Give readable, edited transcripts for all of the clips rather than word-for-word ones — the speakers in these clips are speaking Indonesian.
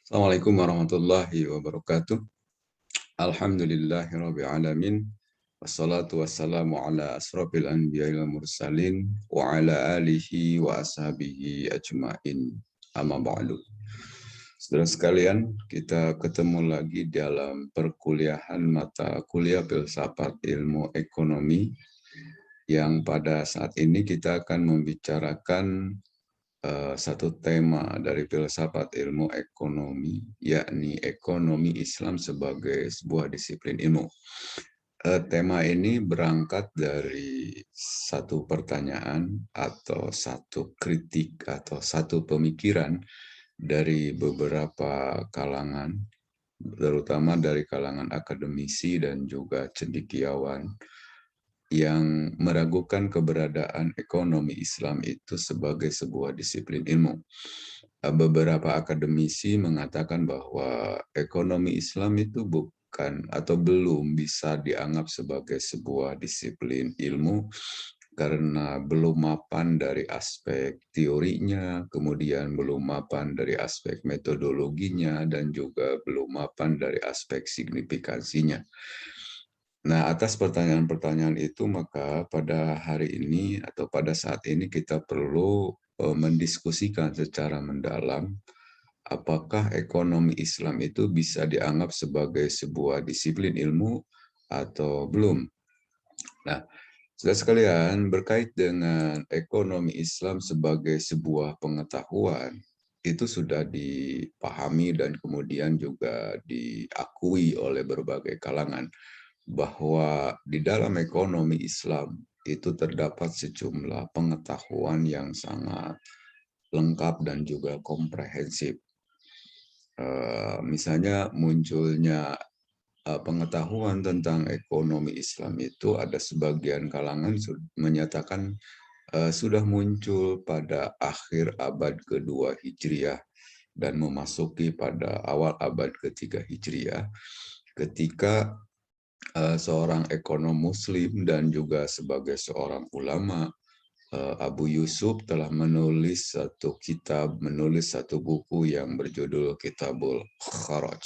Assalamualaikum warahmatullahi wabarakatuh. Alhamdulillahirabbil alamin. Wassalatu wassalamu ala asrofil anbiya'i wal mursalin wa ala alihi wa ashabihi ajmain. Amma ba'du. Saudara sekalian, kita ketemu lagi dalam perkuliahan mata kuliah filsafat ilmu ekonomi yang pada saat ini kita akan membicarakan satu tema dari filsafat ilmu ekonomi, yakni ekonomi Islam sebagai sebuah disiplin ilmu. Tema ini berangkat dari satu pertanyaan atau satu kritik atau satu pemikiran dari beberapa kalangan, terutama dari kalangan akademisi dan juga cendekiawan yang meragukan keberadaan ekonomi Islam itu sebagai sebuah disiplin ilmu. Beberapa akademisi mengatakan bahwa ekonomi Islam itu bukan atau belum bisa dianggap sebagai sebuah disiplin ilmu karena belum mapan dari aspek teorinya, kemudian belum mapan dari aspek metodologinya, dan juga belum mapan dari aspek signifikansinya. Nah, atas pertanyaan-pertanyaan itu, maka pada hari ini atau pada saat ini kita perlu mendiskusikan secara mendalam apakah ekonomi Islam itu bisa dianggap sebagai sebuah disiplin ilmu atau belum. Nah, saudara sekalian, berkait dengan ekonomi Islam sebagai sebuah pengetahuan, itu sudah dipahami dan kemudian juga diakui oleh berbagai kalangan bahwa di dalam ekonomi Islam itu terdapat sejumlah pengetahuan yang sangat lengkap dan juga komprehensif. Misalnya munculnya pengetahuan tentang ekonomi Islam itu ada sebagian kalangan menyatakan sudah muncul pada akhir abad kedua Hijriah dan memasuki pada awal abad ketiga Hijriah, ketika seorang ekonom muslim dan juga sebagai seorang ulama, Abu Yusuf telah menulis satu buku yang berjudul Kitabul Kharaj.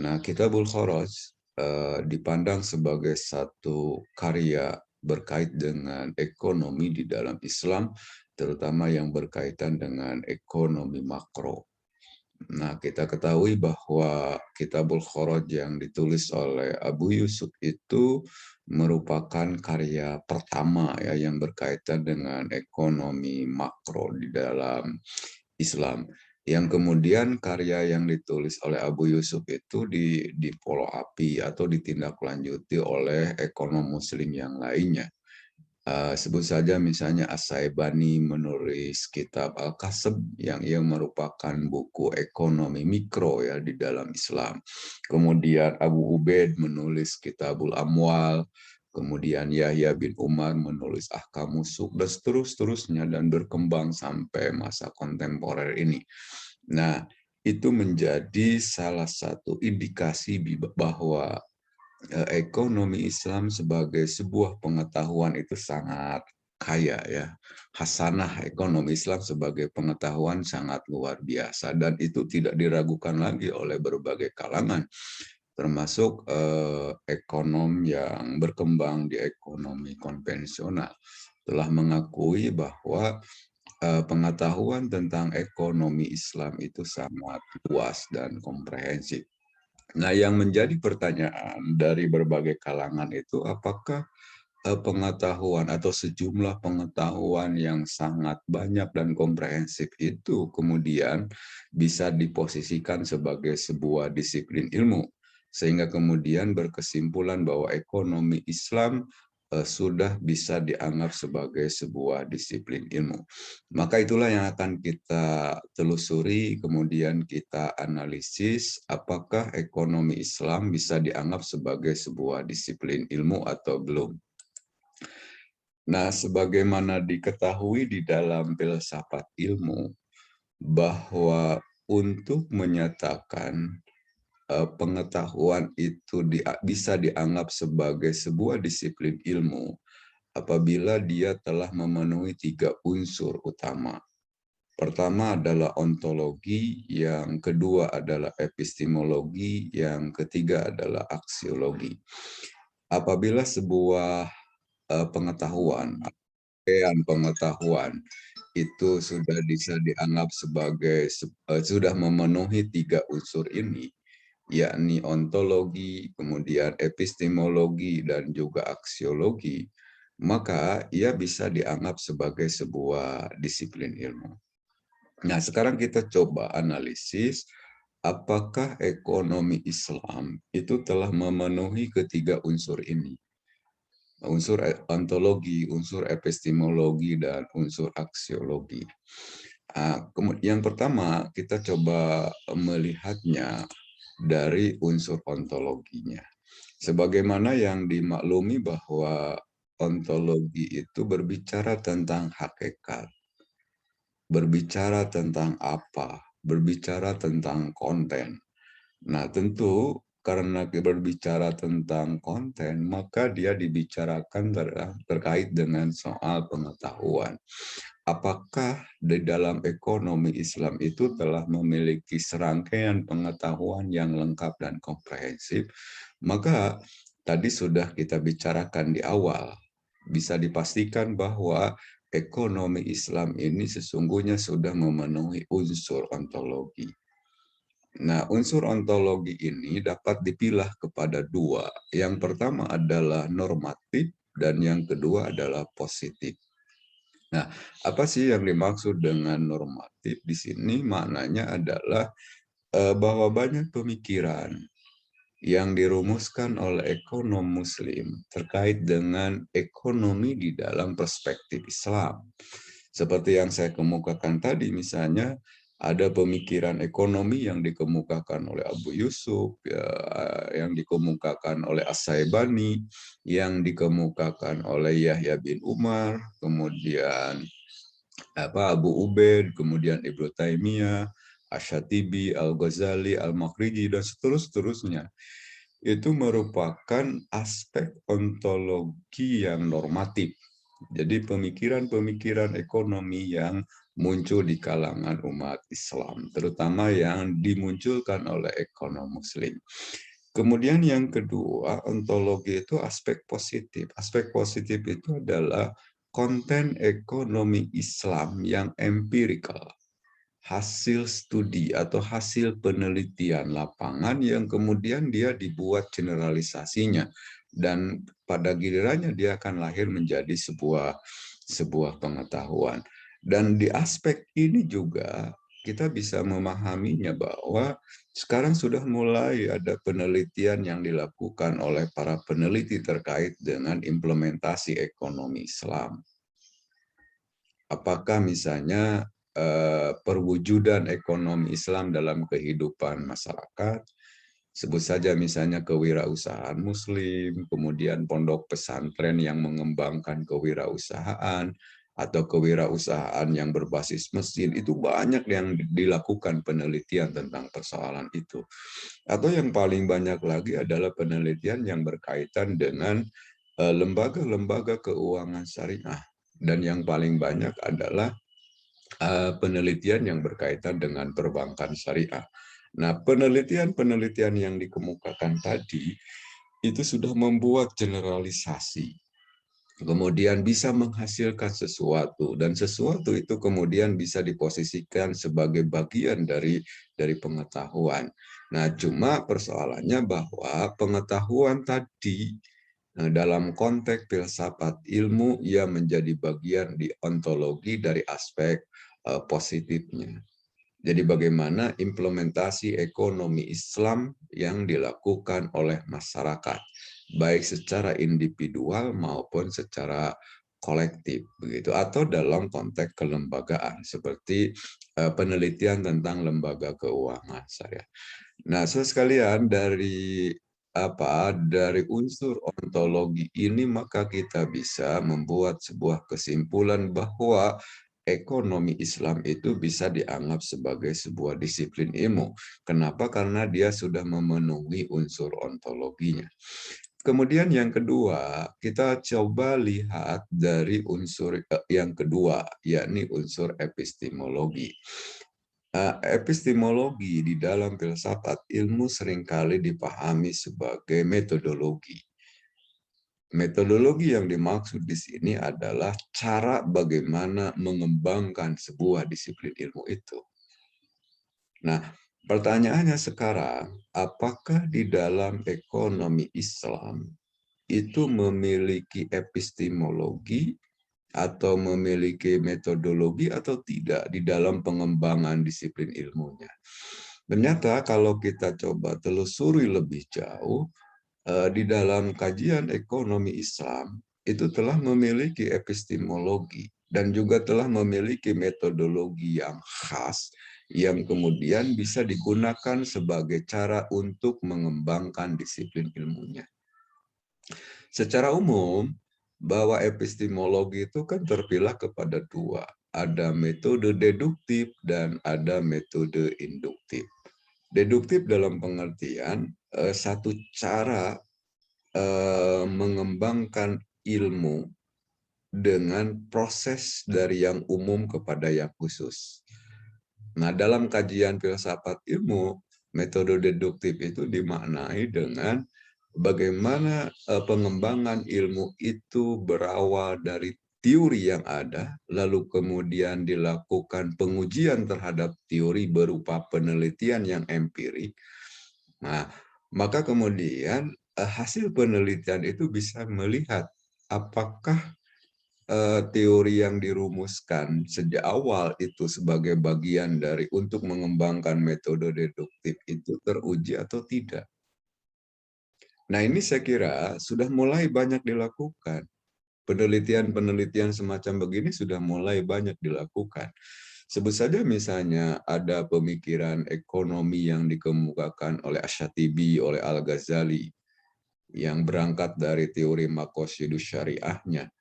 Nah, Kitabul Kharaj dipandang sebagai satu karya berkait dengan ekonomi di dalam Islam, terutama yang berkaitan dengan ekonomi makro. Nah, kita ketahui bahwa Kitabul Kharaj yang ditulis oleh Abu Yusuf itu merupakan karya pertama ya yang berkaitan dengan ekonomi makro di dalam Islam. Yang kemudian karya yang ditulis oleh Abu Yusuf itu di follow up atau ditindaklanjuti oleh ekonom muslim yang lainnya. Sebut saja misalnya As-Saibani menulis kitab Al-Kasb yang merupakan buku ekonomi mikro ya di dalam Islam. Kemudian Abu Ubaid menulis Kitabul Amwal, kemudian Yahya bin Umar menulis Ahkamus Suq, dan seterusnya dan berkembang sampai masa kontemporer ini. Nah, itu menjadi salah satu indikasi bahwa ekonomi Islam sebagai sebuah pengetahuan itu sangat kaya ya. Hasanah ekonomi Islam sebagai pengetahuan sangat luar biasa dan itu tidak diragukan lagi oleh berbagai kalangan, termasuk ekonom yang berkembang di ekonomi konvensional telah mengakui bahwa pengetahuan tentang ekonomi Islam itu sangat luas dan komprehensif. Nah, yang menjadi pertanyaan dari berbagai kalangan itu apakah pengetahuan atau sejumlah pengetahuan yang sangat banyak dan komprehensif itu kemudian bisa diposisikan sebagai sebuah disiplin ilmu, sehingga kemudian berkesimpulan bahwa ekonomi Islam sudah bisa dianggap sebagai sebuah disiplin ilmu. Maka itulah yang akan kita telusuri, kemudian kita analisis apakah ekonomi Islam bisa dianggap sebagai sebuah disiplin ilmu atau belum. Nah, sebagaimana diketahui di dalam filsafat ilmu, bahwa untuk menyatakan pengetahuan itu bisa dianggap sebagai sebuah disiplin ilmu apabila dia telah memenuhi 3 unsur utama. Pertama adalah ontologi, yang kedua adalah epistemologi, yang ketiga adalah aksiologi. Apabila sebuah pengetahuan, pengetahuan itu sudah bisa dianggap sebagai sudah memenuhi tiga unsur ini, yakni ontologi, kemudian epistemologi, dan juga aksiologi, maka ia bisa dianggap sebagai sebuah disiplin ilmu. Nah, sekarang kita coba analisis apakah ekonomi Islam itu telah memenuhi ketiga unsur ini. Unsur ontologi, unsur epistemologi, dan unsur aksiologi. Yang pertama, kita coba melihatnya dari unsur ontologinya. Sebagaimana yang dimaklumi bahwa ontologi itu berbicara tentang hakikat, berbicara tentang apa, berbicara tentang konten. Nah, tentu karena berbicara tentang konten, maka dia dibicarakan terkait dengan soal pengetahuan. Apakah di dalam ekonomi Islam itu telah memiliki serangkaian pengetahuan yang lengkap dan komprehensif? Maka tadi sudah kita bicarakan di awal, bisa dipastikan bahwa ekonomi Islam ini sesungguhnya sudah memenuhi unsur ontologi. Nah, unsur ontologi ini dapat dipilah kepada dua. Yang pertama adalah normatif dan yang kedua adalah positif. Nah, apa sih yang dimaksud dengan normatif di sini? Maknanya adalah bahwa banyak pemikiran yang dirumuskan oleh ekonom Muslim terkait dengan ekonomi di dalam perspektif Islam. Seperti yang saya kemukakan tadi, misalnya ada pemikiran ekonomi yang dikemukakan oleh Abu Yusuf, ya, yang dikemukakan oleh As-Saibani, yang dikemukakan oleh Yahya bin Umar, kemudian Abu Ubaid, kemudian Ibnu Taimiyah, Asy-Syatibi, Al-Ghazali, Al-Makhriji, dan seterusnya. Itu merupakan aspek ontologi yang normatif. Jadi pemikiran-pemikiran ekonomi yang muncul di kalangan umat Islam, terutama yang dimunculkan oleh ekonom Muslim. Kemudian yang kedua, ontologi itu aspek positif. Aspek positif itu adalah konten ekonomi Islam yang empirikal, hasil studi atau hasil penelitian lapangan yang kemudian dia dibuat generalisasinya, dan pada gilirannya dia akan lahir menjadi sebuah pengetahuan. Dan di aspek ini juga kita bisa memahaminya bahwa sekarang sudah mulai ada penelitian yang dilakukan oleh para peneliti terkait dengan implementasi ekonomi Islam. Apakah misalnya perwujudan ekonomi Islam dalam kehidupan masyarakat, sebut saja misalnya kewirausahaan Muslim, kemudian pondok pesantren yang mengembangkan kewirausahaan, atau kewirausahaan yang berbasis mesin, itu banyak yang dilakukan penelitian tentang persoalan itu. Atau yang paling banyak lagi adalah penelitian yang berkaitan dengan lembaga-lembaga keuangan syariah. Dan yang paling banyak adalah penelitian yang berkaitan dengan perbankan syariah. Nah, penelitian-penelitian yang dikemukakan tadi itu sudah membuat generalisasi, kemudian bisa menghasilkan sesuatu, dan sesuatu itu kemudian bisa diposisikan sebagai bagian dari pengetahuan. Nah, cuma persoalannya bahwa pengetahuan tadi dalam konteks filsafat ilmu ia menjadi bagian di ontologi dari aspek positifnya. Jadi bagaimana implementasi ekonomi Islam yang dilakukan oleh masyarakat, baik secara individual maupun secara kolektif, begitu, atau dalam konteks kelembagaan seperti penelitian tentang lembaga keuangan syariah. Nah, sekalian dari unsur ontologi ini maka kita bisa membuat sebuah kesimpulan bahwa ekonomi Islam itu bisa dianggap sebagai sebuah disiplin ilmu. Kenapa? Karena dia sudah memenuhi unsur ontologinya. Kemudian yang kedua, kita coba lihat dari unsur yang kedua, yakni unsur epistemologi. Epistemologi di dalam filsafat ilmu seringkali dipahami sebagai metodologi. Metodologi yang dimaksud di sini adalah cara bagaimana mengembangkan sebuah disiplin ilmu itu. Nah, pertanyaannya sekarang, apakah di dalam ekonomi Islam itu memiliki epistemologi atau memiliki metodologi atau tidak di dalam pengembangan disiplin ilmunya? Ternyata kalau kita coba telusuri lebih jauh, di dalam kajian ekonomi Islam itu telah memiliki epistemologi dan juga telah memiliki metodologi yang khas yang kemudian bisa digunakan sebagai cara untuk mengembangkan disiplin ilmunya. Secara umum, bahwa epistemologi itu kan terpilah kepada dua. Ada metode deduktif dan ada metode induktif. Deduktif dalam pengertian satu cara mengembangkan ilmu dengan proses dari yang umum kepada yang khusus. Nah, dalam kajian filsafat ilmu, metode deduktif itu dimaknai dengan bagaimana pengembangan ilmu itu berawal dari teori yang ada, lalu kemudian dilakukan pengujian terhadap teori berupa penelitian yang empirik. Nah, maka kemudian hasil penelitian itu bisa melihat apakah teori yang dirumuskan sejak awal itu sebagai bagian dari untuk mengembangkan metode deduktif itu teruji atau tidak. Nah, ini saya kira sudah mulai banyak dilakukan. Penelitian-penelitian semacam begini sudah mulai banyak dilakukan. Sebut saja misalnya ada pemikiran ekonomi yang dikemukakan oleh Asy-Syatibi, oleh Al-Ghazali, yang berangkat dari teori makosidus syariahnya.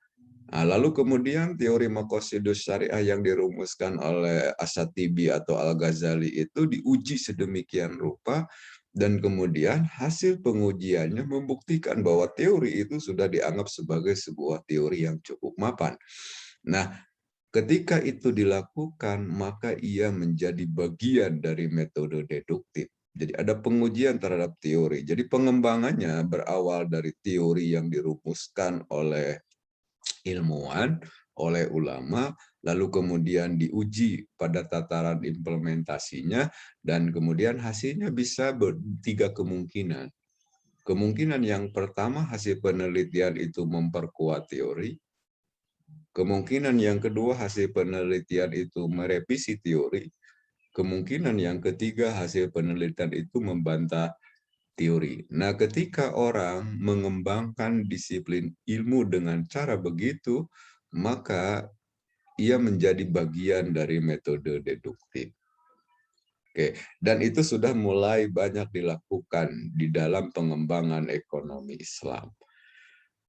Nah, lalu kemudian teori makosidus syariah yang dirumuskan oleh Asy-Syatibi atau Al-Ghazali itu diuji sedemikian rupa dan kemudian hasil pengujiannya membuktikan bahwa teori itu sudah dianggap sebagai sebuah teori yang cukup mapan. Nah, ketika itu dilakukan, maka ia menjadi bagian dari metode deduktif. Jadi ada pengujian terhadap teori. Jadi pengembangannya berawal dari teori yang dirumuskan oleh ilmuwan, oleh ulama, lalu kemudian diuji pada tataran implementasinya, dan kemudian hasilnya bisa bertiga kemungkinan. Kemungkinan yang pertama, hasil penelitian itu memperkuat teori. Kemungkinan yang kedua, hasil penelitian itu merevisi teori. Kemungkinan yang ketiga, hasil penelitian itu membantah teori. Nah, ketika orang mengembangkan disiplin ilmu dengan cara begitu, maka ia menjadi bagian dari metode deduktif. Oke, dan itu sudah mulai banyak dilakukan di dalam pengembangan ekonomi Islam.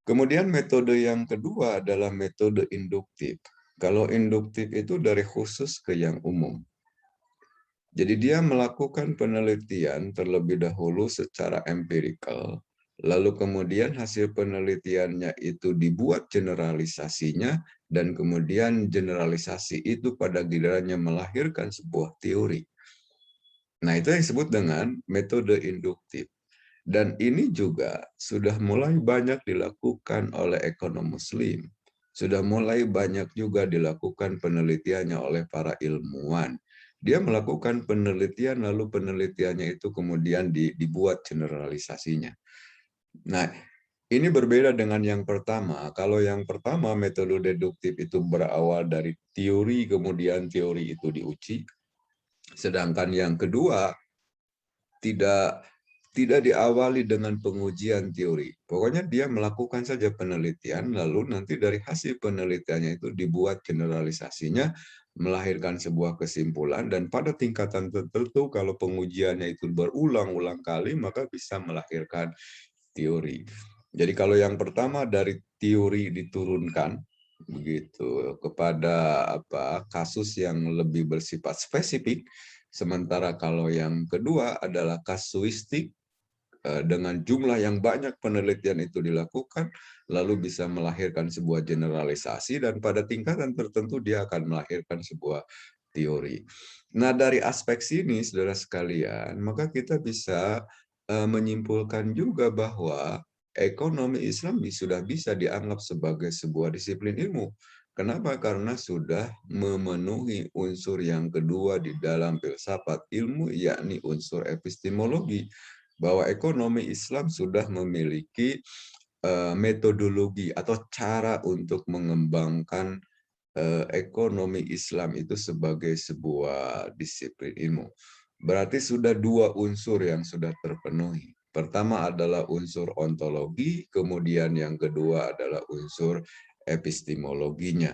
Kemudian metode yang kedua adalah metode induktif. Kalau induktif itu dari khusus ke yang umum. Jadi dia melakukan penelitian terlebih dahulu secara empirikal, lalu kemudian hasil penelitiannya itu dibuat generalisasinya, dan kemudian generalisasi itu pada gilirannya melahirkan sebuah teori. Nah, itu yang disebut dengan metode induktif. Dan ini juga sudah mulai banyak dilakukan oleh ekonom muslim. Sudah mulai banyak juga dilakukan penelitiannya oleh para ilmuwan. Dia melakukan penelitian, lalu penelitiannya itu kemudian dibuat generalisasinya. Nah, ini berbeda dengan yang pertama. Kalau yang pertama, metode deduktif itu berawal dari teori, kemudian teori itu diuji. Sedangkan yang kedua, tidak diawali dengan pengujian teori. Pokoknya dia melakukan saja penelitian, lalu nanti dari hasil penelitiannya itu dibuat generalisasinya, melahirkan sebuah kesimpulan, dan pada tingkatan tertentu kalau pengujiannya itu berulang-ulang kali, maka bisa melahirkan teori. Jadi kalau yang pertama dari teori diturunkan begitu kepada kasus yang lebih bersifat spesifik, sementara kalau yang kedua adalah kasuistik, dengan jumlah yang banyak penelitian itu dilakukan, lalu bisa melahirkan sebuah generalisasi, dan pada tingkatan tertentu dia akan melahirkan sebuah teori. Nah, dari aspek sini, saudara sekalian, maka kita bisa menyimpulkan juga bahwa ekonomi Islam sudah bisa dianggap sebagai sebuah disiplin ilmu. Kenapa? Karena sudah memenuhi unsur yang kedua di dalam filsafat ilmu, yakni unsur epistemologi. Bahwa ekonomi Islam sudah memiliki metodologi atau cara untuk mengembangkan ekonomi Islam itu sebagai sebuah disiplin ilmu. Berarti sudah dua unsur yang sudah terpenuhi. Pertama adalah unsur ontologi, kemudian yang kedua adalah unsur epistemologinya.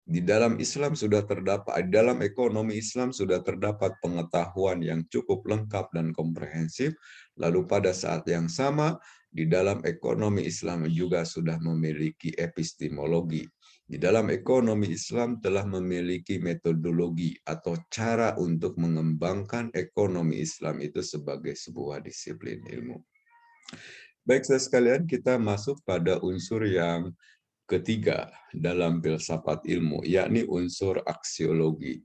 Di dalam Islam sudah terdapat, di dalam ekonomi Islam sudah terdapat pengetahuan yang cukup lengkap dan komprehensif. Lalu pada saat yang sama, di dalam ekonomi Islam juga sudah memiliki epistemologi. Di dalam ekonomi Islam telah memiliki metodologi atau cara untuk mengembangkan ekonomi Islam itu sebagai sebuah disiplin ilmu. Baik, saudara sekalian, kita masuk pada unsur yang ketiga dalam filsafat ilmu, yakni unsur aksiologi.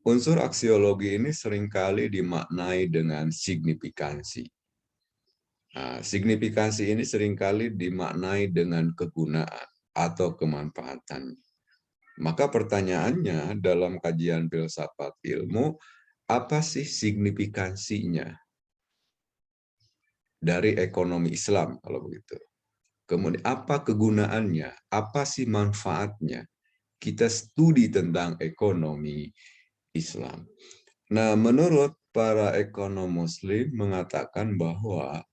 Unsur aksiologi ini seringkali dimaknai dengan signifikansi. Nah, signifikansi ini seringkali dimaknai dengan kegunaan atau kemanfaatan. Maka pertanyaannya dalam kajian filsafat ilmu, apa sih signifikansinya dari ekonomi Islam kalau begitu? Kemudian apa kegunaannya? Apa sih manfaatnya? Kita studi tentang ekonomi Islam. Nah, menurut para ekonom Muslim mengatakan bahwa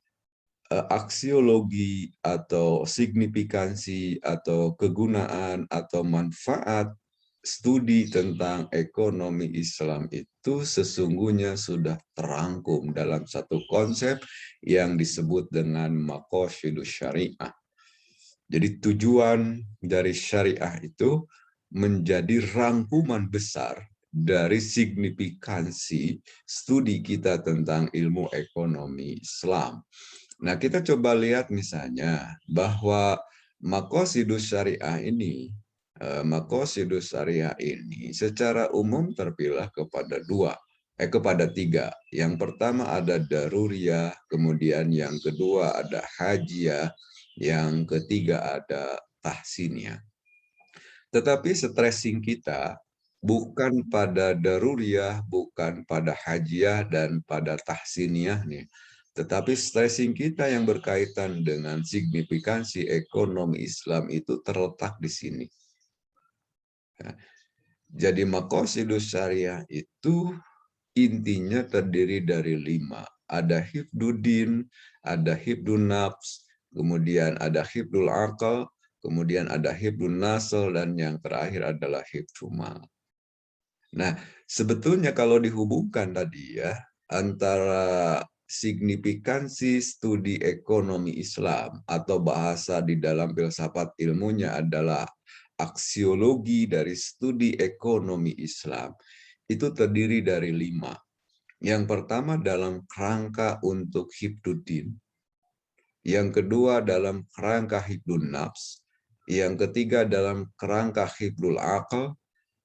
aksiologi atau signifikansi atau kegunaan atau manfaat studi tentang ekonomi Islam itu sesungguhnya sudah terangkum dalam satu konsep yang disebut dengan maqasidus syariah. Jadi tujuan dari syariah itu menjadi rangkuman besar dari signifikansi studi kita tentang ilmu ekonomi Islam. Nah, kita coba lihat misalnya bahwa maqasidus syariah ini secara umum terpilah kepada tiga. Yang pertama ada daruriyah, kemudian yang kedua ada hajiyah, yang ketiga ada tahsiniyah. Tetapi stressing kita bukan pada daruriyah, bukan pada hajiyah, dan pada tahsiniyah nih. Tetapi stressing kita yang berkaitan dengan signifikansi ekonomi Islam itu terletak di sini. Jadi maqasidus syariah itu intinya terdiri dari 5. Ada hifduddin, ada hifdun nafs, kemudian ada hifdul aqal, kemudian ada hifdun nasl, dan yang terakhir adalah hifdul mal. Nah, sebetulnya kalau dihubungkan tadi ya, antara signifikansi studi ekonomi Islam atau bahasa di dalam filsafat ilmunya adalah aksiologi dari studi ekonomi Islam, itu terdiri dari 5. Yang pertama dalam kerangka untuk hifduddin, yang kedua dalam kerangka hifdun nafs, yang ketiga dalam kerangka hifdul aql,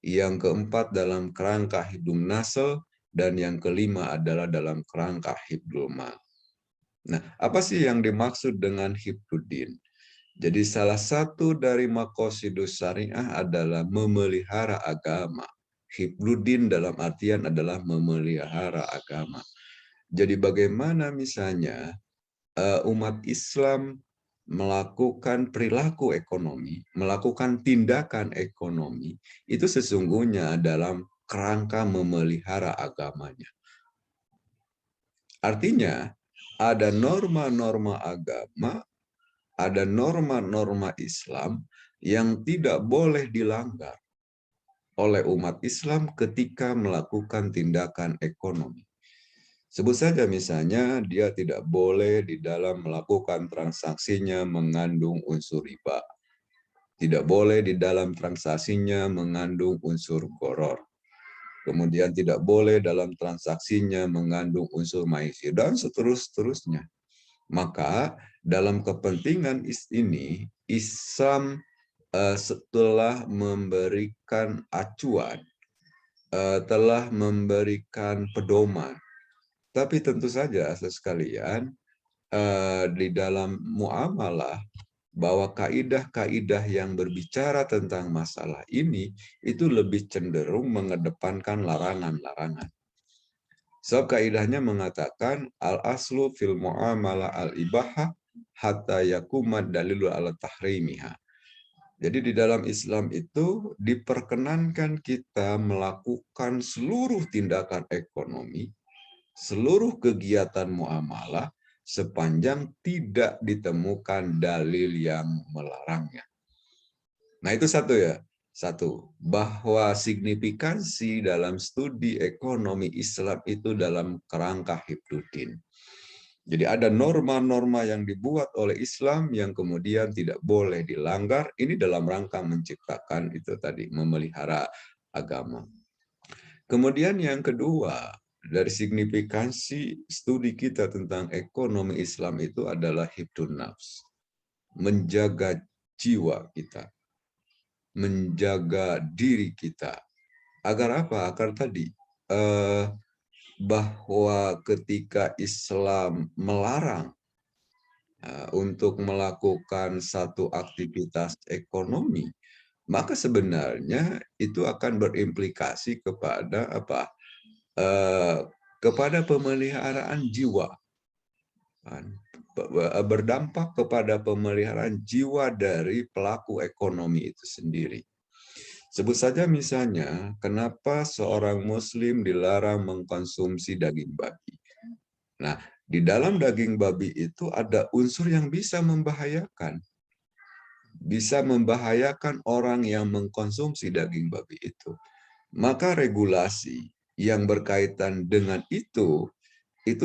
yang keempat dalam kerangka hifdun nasl, dan yang kelima adalah dalam kerangka hifdul mal. Nah, apa sih yang dimaksud dengan hifduddin? Jadi salah satu dari maqasidus syariah adalah memelihara agama. Hifduddin dalam artian adalah memelihara agama. Jadi bagaimana misalnya umat Islam melakukan perilaku ekonomi, melakukan tindakan ekonomi, itu sesungguhnya dalam kerangka memelihara agamanya. Artinya, ada norma-norma agama, ada norma-norma Islam yang tidak boleh dilanggar oleh umat Islam ketika melakukan tindakan ekonomi. Sebut saja misalnya dia tidak boleh di dalam melakukan transaksinya mengandung unsur riba. Tidak boleh di dalam transaksinya mengandung unsur gharar. Kemudian tidak boleh dalam transaksinya mengandung unsur maisir dan seterusnya. Maka dalam kepentingan ini, Islam setelah memberikan acuan, telah memberikan pedoman. Tapi tentu saja, sekalian, di dalam muamalah, bahwa kaidah-kaidah yang berbicara tentang masalah ini itu lebih cenderung mengedepankan larangan-larangan. Sebab kaidahnya mengatakan al-aslu fil muamalah al-ibahah hatta yakumad dalilu ala tahrimiha. Jadi di dalam Islam itu diperkenankan kita melakukan seluruh tindakan ekonomi, seluruh kegiatan muamalah, sepanjang tidak ditemukan dalil yang melarangnya. Nah itu satu ya. Satu, bahwa signifikansi dalam studi ekonomi Islam itu dalam kerangka hifdzuddin. Jadi ada norma-norma yang dibuat oleh Islam yang kemudian tidak boleh dilanggar. Ini dalam rangka menciptakan itu tadi, memelihara agama. Kemudian yang kedua, dari signifikansi studi kita tentang ekonomi Islam itu adalah hifdzun nafs. Menjaga jiwa kita. Menjaga diri kita. Agar apa? Agar tadi, bahwa ketika Islam melarang untuk melakukan satu aktivitas ekonomi, maka sebenarnya itu akan berimplikasi kepada apa? Kepada pemeliharaan jiwa, berdampak kepada pemeliharaan jiwa dari pelaku ekonomi itu sendiri. Sebut saja misalnya, kenapa seorang Muslim dilarang mengkonsumsi daging babi. Nah, di dalam daging babi itu ada unsur yang bisa membahayakan. Bisa membahayakan orang yang mengkonsumsi daging babi itu. Maka regulasi yang berkaitan dengan itu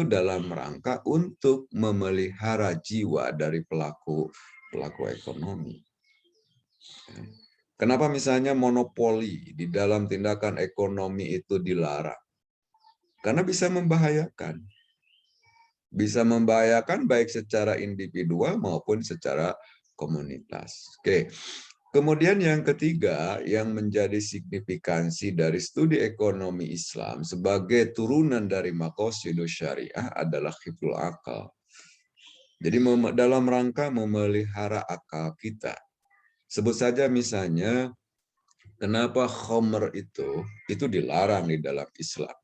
dalam rangka untuk memelihara jiwa dari pelaku ekonomi. Kenapa misalnya monopoli di dalam tindakan ekonomi itu dilarang? Karena bisa membahayakan. Bisa membahayakan baik secara individual maupun secara komunitas. Oke. Kemudian yang ketiga yang menjadi signifikansi dari studi ekonomi Islam sebagai turunan dari maqasidus syariah adalah hifdzul akal. Jadi dalam rangka memelihara akal kita. Sebut saja misalnya, kenapa khamr itu dilarang di dalam Islam.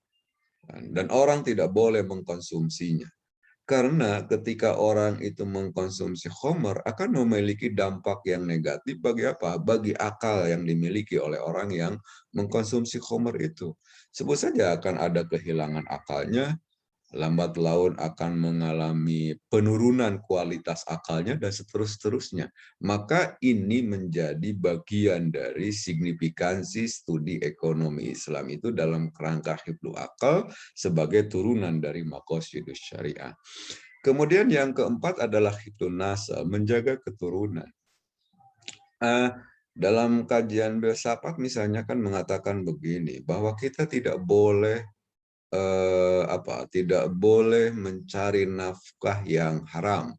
Dan orang tidak boleh mengkonsumsinya. Karena ketika orang itu mengkonsumsi khamr akan memiliki dampak yang negatif bagi apa? Bagi akal yang dimiliki oleh orang yang mengkonsumsi khamr itu. Sebut saja akan ada kehilangan akalnya, lambat laun akan mengalami penurunan kualitas akalnya, dan seterusnya. Maka ini menjadi bagian dari signifikansi studi ekonomi Islam itu dalam kerangka hifdzul akal sebagai turunan dari maqasidus syariah. Kemudian yang keempat adalah hifdzun nasab, menjaga keturunan. Dalam kajian filsafat misalnya kan mengatakan begini, bahwa kita tidak boleh tidak boleh mencari nafkah yang haram,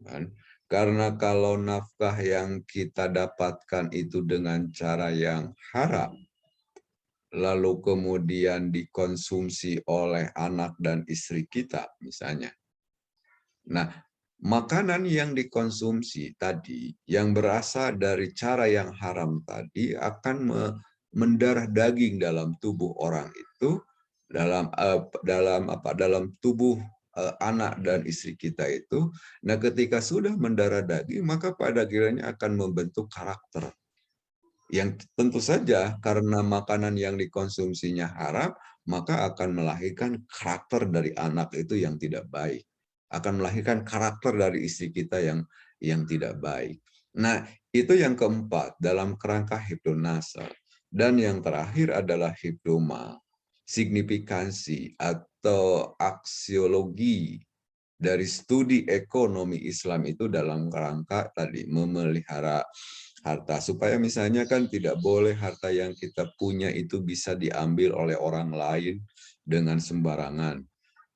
kan? Karena kalau nafkah yang kita dapatkan itu dengan cara yang haram, lalu kemudian dikonsumsi oleh anak dan istri kita misalnya. Nah, makanan yang dikonsumsi tadi yang berasal dari cara yang haram tadi akan mendarah daging dalam tubuh orang itu, dalam tubuh anak dan istri kita itu. Nah, ketika sudah mendarah daging, maka pada akhirnya akan membentuk karakter yang tentu saja karena makanan yang dikonsumsinya haram, maka akan melahirkan karakter dari anak itu yang tidak baik, akan melahirkan karakter dari istri kita yang tidak baik. Nah, itu yang keempat dalam kerangka hifdzun nasab. Dan yang terakhir adalah hifdzul mal, signifikansi atau aksiologi dari studi ekonomi Islam itu dalam kerangka tadi memelihara harta. Supaya misalnya kan tidak boleh harta yang kita punya itu bisa diambil oleh orang lain dengan sembarangan.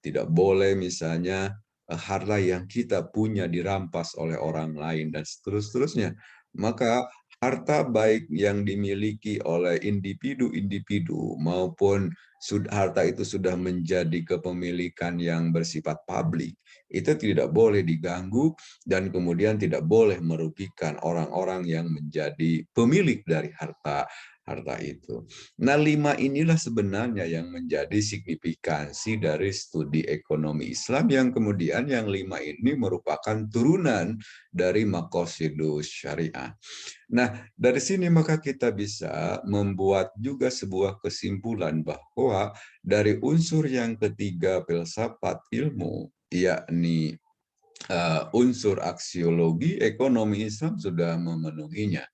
Tidak boleh misalnya harta yang kita punya dirampas oleh orang lain dan seterusnya. Maka harta baik yang dimiliki oleh individu-individu maupun harta itu sudah menjadi kepemilikan yang bersifat publik, itu tidak boleh diganggu dan kemudian tidak boleh merugikan orang-orang yang menjadi pemilik dari harta harta itu. Nah, 5 inilah sebenarnya yang menjadi signifikansi dari studi ekonomi Islam yang kemudian yang 5 ini merupakan turunan dari maqasidus syariah. Nah, dari sini maka kita bisa membuat juga sebuah kesimpulan bahwa dari unsur yang ketiga filsafat ilmu, yakni unsur aksiologi, ekonomi Islam sudah memenuhinya.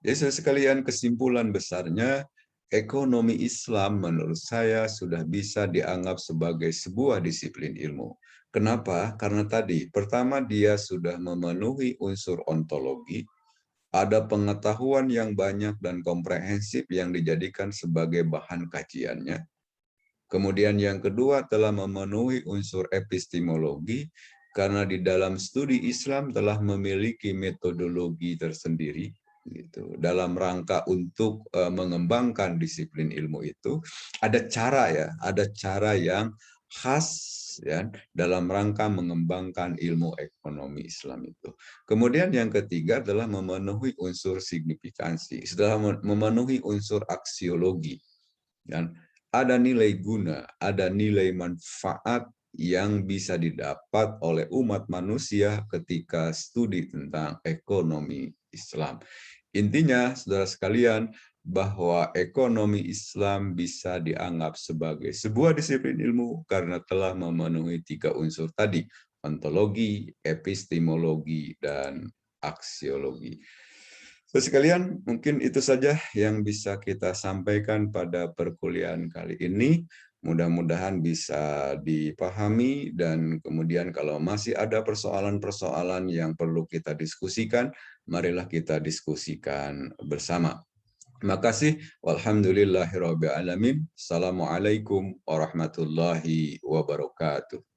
Jadi sekalian kesimpulan besarnya, ekonomi Islam menurut saya sudah bisa dianggap sebagai sebuah disiplin ilmu. Kenapa? Karena tadi, pertama dia sudah memenuhi unsur ontologi, ada pengetahuan yang banyak dan komprehensif yang dijadikan sebagai bahan kajiannya. Kemudian yang kedua telah memenuhi unsur epistemologi, karena di dalam studi Islam telah memiliki metodologi tersendiri gitu dalam rangka untuk mengembangkan disiplin ilmu itu. Ada cara ya, ada cara yang khas ya dalam rangka mengembangkan ilmu ekonomi Islam itu. Kemudian yang ketiga adalah memenuhi unsur signifikansi, setelah memenuhi unsur aksiologi dan ada nilai guna, ada nilai manfaat yang bisa didapat oleh umat manusia ketika studi tentang ekonomi Islam. Intinya, saudara sekalian, bahwa ekonomi Islam bisa dianggap sebagai sebuah disiplin ilmu karena telah memenuhi 3 unsur tadi, ontologi, epistemologi, dan aksiologi. Sekalian, mungkin itu saja yang bisa kita sampaikan pada perkuliahan kali ini. Mudah-mudahan bisa dipahami dan kemudian kalau masih ada persoalan-persoalan yang perlu kita diskusikan, marilah kita diskusikan bersama. Terima kasih. Walhamdulillahirrabbilalamin. Assalamualaikum warahmatullahi wabarakatuh.